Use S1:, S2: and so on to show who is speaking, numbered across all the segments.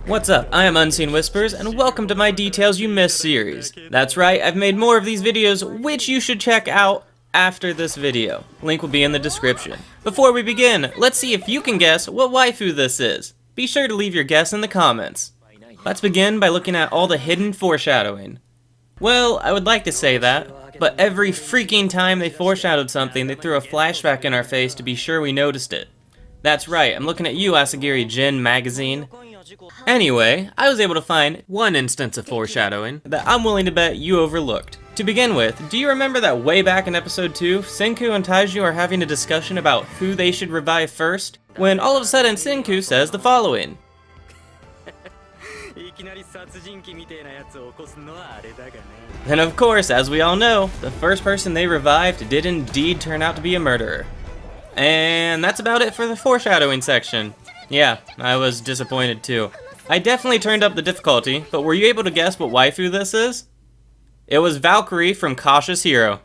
S1: What's up? I am Unseen Whispers, and welcome to my Details You Missed series. That's right, I've made more of these videos, which you should check out after this video. Link will be in the description. Before we begin, let's see if you can guess what waifu this is. Be sure to leave your guess in the comments. Let's begin by looking at all the hidden foreshadowing. Well, I would like to say that, but every freaking time they foreshadowed something, they threw a flashback in our face to be sure we noticed it. That's right, I'm looking at you, Asagiri Jin Magazine. Anyway, I was able to find one instance of foreshadowing that I'm willing to bet you overlooked. To begin with, do you remember that way back in episode 2, Senku and Taiju are having a discussion about who they should revive first? When all of a sudden Senku says the following. Then of course, as we all know, the first person they revived did indeed turn out to be a murderer. And that's about it for the foreshadowing section. Yeah, I was disappointed too. I definitely turned up the difficulty, but were you able to guess what waifu this is? It was Valkyrie from Cautious Hero.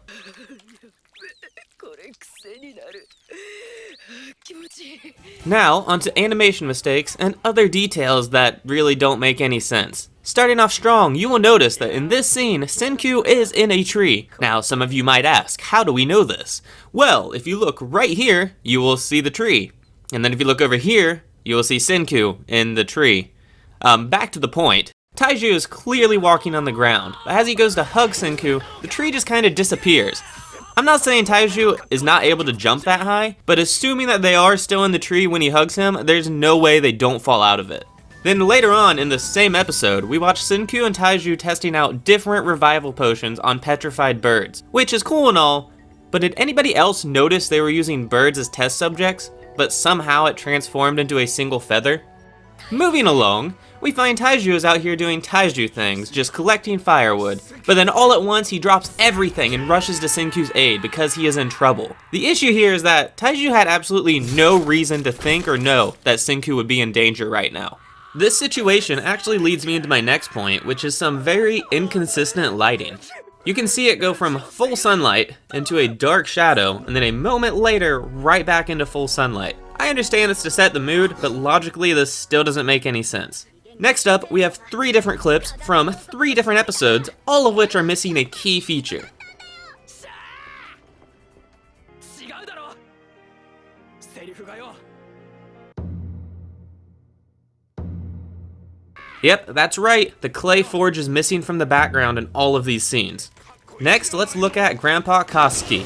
S1: Now, onto animation mistakes and other details that really don't make any sense. Starting off strong, you will notice that in this scene, Senku is in a tree. Now, some of you might ask, how do we know this? Well, if you look right here, you will see the tree. And then if you look over here, you will see Senku in the tree. Back to the point. Taiju is clearly walking on the ground, but as he goes to hug Senku, the tree just kind of disappears. I'm not saying Taiju is not able to jump that high, but assuming that they are still in the tree when he hugs him, there's no way they don't fall out of it. Then later on in the same episode, we watch Senku and Taiju testing out different revival potions on petrified birds, which is cool and all, but did anybody else notice they were using birds as test subjects, but somehow it transformed into a single feather? Moving along, we find Taiju is out here doing Taiju things, just collecting firewood, but then all at once he drops everything and rushes to Senku's aid because he is in trouble. The issue here is that Taiju had absolutely no reason to think or know that Senku would be in danger right now. This situation actually leads me into my next point, which is some very inconsistent lighting. You can see it go from full sunlight into a dark shadow, and then a moment later, right back into full sunlight. I understand it's to set the mood, but logically this still doesn't make any sense. Next up, we have 3 different clips from 3 different episodes, all of which are missing a key feature. Yep, that's right, the clay forge is missing from the background in all of these scenes. Next, let's look at Grandpa Kosuke.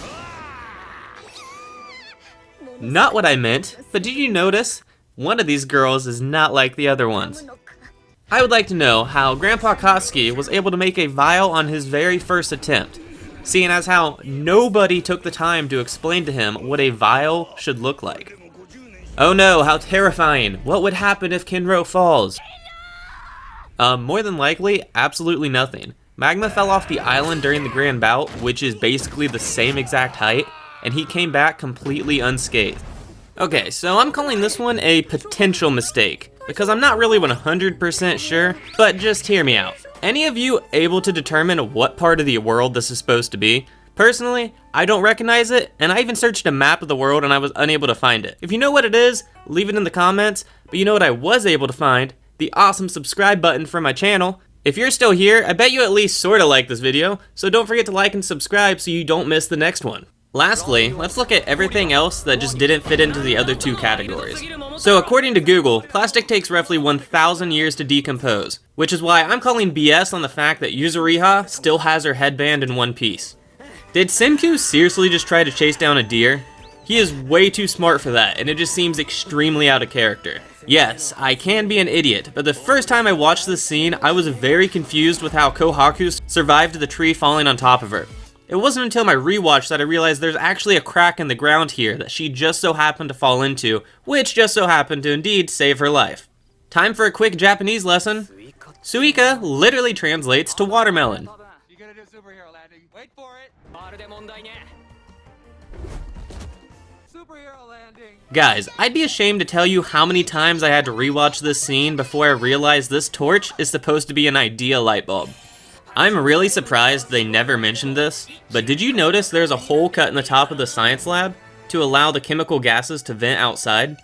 S1: Not what I meant, but did you notice? One of these girls is not like the other ones. I would like to know how Grandpa Kosuke was able to make a vial on his very first attempt, seeing as how nobody took the time to explain to him what a vial should look like. Oh no, how terrifying! What would happen if Kinro falls? More than likely, absolutely nothing. Magma fell off the island during the grand bout, which is basically the same exact height, and he came back completely unscathed. Okay, so I'm calling this one a potential mistake, because I'm not really 100% sure, but just hear me out. Any of you able to determine what part of the world this is supposed to be? Personally, I don't recognize it, and I even searched a map of the world and I was unable to find it. If you know what it is, leave it in the comments, but you know what I was able to find? The awesome subscribe button for my channel. If you're still here, I bet you at least sorta like this video, so don't forget to like and subscribe so you don't miss the next one. Lastly, let's look at everything else that just didn't fit into the other 2 categories. So according to Google, plastic takes roughly 1,000 years to decompose, which is why I'm calling BS on the fact that Yuzuriha still has her headband in one piece. Did Senku seriously just try to chase down a deer? He is way too smart for that, and it just seems extremely out of character. Yes, I can be an idiot, but the first time I watched this scene, I was very confused with how Kohaku survived the tree falling on top of her. It wasn't until my rewatch that I realized there's actually a crack in the ground here that she just so happened to fall into, which just so happened to indeed save her life. Time for a quick Japanese lesson. Suika literally translates to watermelon.
S2: You gotta do superhero landing. Wait for it. Superhero landing.
S1: Guys, I'd be ashamed to tell you how many times I had to rewatch this scene before I realized this torch is supposed to be an ideal light bulb. I'm really surprised they never mentioned this, but did you notice there's a hole cut in the top of the science lab to allow the chemical gases to vent outside?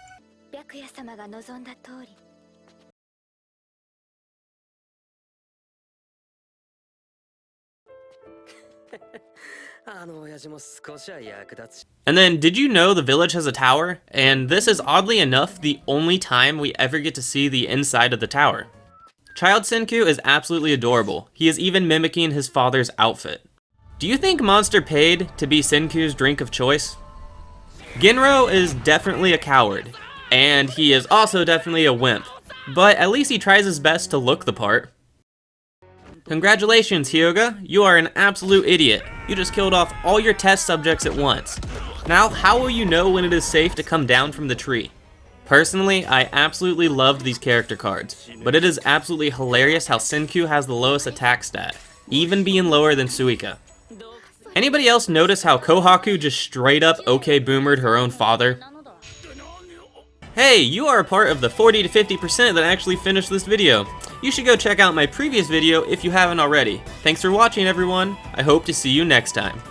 S1: And then, did you know the village has a tower? And this is oddly enough the only time we ever get to see the inside of the tower. Child Senku is absolutely adorable. He is even mimicking his father's outfit. Do you think Monster paid to be Senku's drink of choice? Genro is definitely a coward, and he is also definitely a wimp, but at least he tries his best to look the part. Congratulations, Hyuga, you are an absolute idiot. You just killed off all your test subjects at once. Now, how will you know when it is safe to come down from the tree? Personally, I absolutely loved these character cards, but it is absolutely hilarious how Senku has the lowest attack stat, even being lower than Suika. Anybody else notice how Kohaku just straight up OK boomered her own father? Hey, you are a part of the 40 to 50% that actually finished this video. You should go check out my previous video if you haven't already. Thanks for watching, everyone. I hope to see you next time.